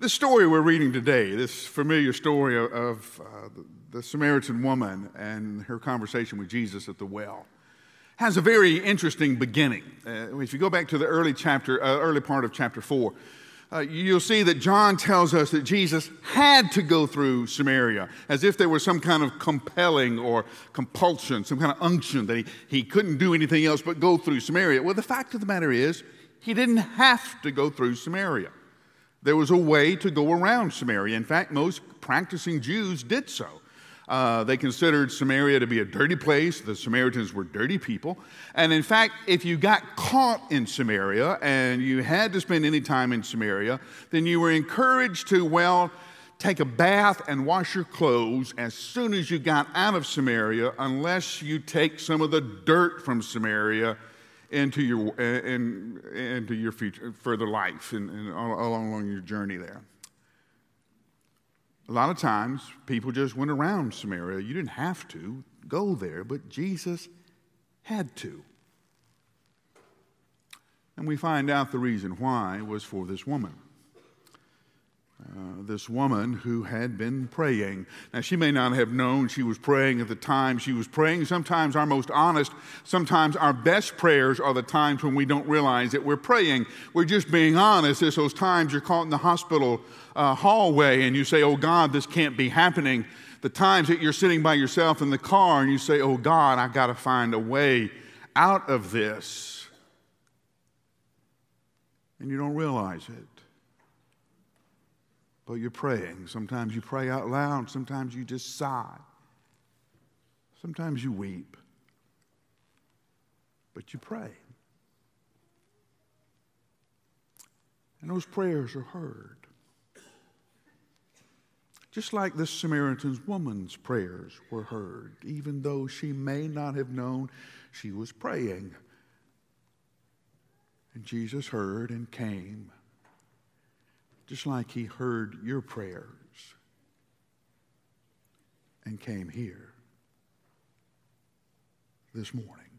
The story we're reading today, this familiar story of the Samaritan woman and her conversation with Jesus at the well, has a very interesting beginning. If you go back to the early part of chapter 4, you'll see that John tells us that Jesus had to go through Samaria, as if there was some kind of compelling or compulsion, some kind of unction that he couldn't do anything else but go through Samaria. Well, the fact of the matter is, he didn't have to go through Samaria. There was a way to go around Samaria. In fact, most practicing Jews did so. They considered Samaria to be a dirty place. The Samaritans were dirty people. And in fact, if you got caught in Samaria and you had to spend any time in Samaria, then you were encouraged to, take a bath and wash your clothes as soon as you got out of Samaria, unless you take some of the dirt from Samaria into your future, further life and along your journey there. A lot of times, people just went around Samaria. You didn't have to go there, but Jesus had to. And we find out the reason why was for this woman. This woman who had been praying. Now, she may not have known she was praying at the time she was praying. Sometimes our most honest, sometimes our best prayers are the times when we don't realize that we're praying. We're just being honest. It's those times you're caught in the hospital hallway and you say, oh God, this can't be happening. The times that you're sitting by yourself in the car and you say, oh God, I've got to find a way out of this. And you don't realize it. But you're praying. Sometimes you pray out loud. Sometimes you just sigh. Sometimes you weep. But you pray. And those prayers are heard. Just like this Samaritan woman's prayers were heard, even though she may not have known she was praying. And Jesus heard and came. Just like he heard your prayers and came here this morning.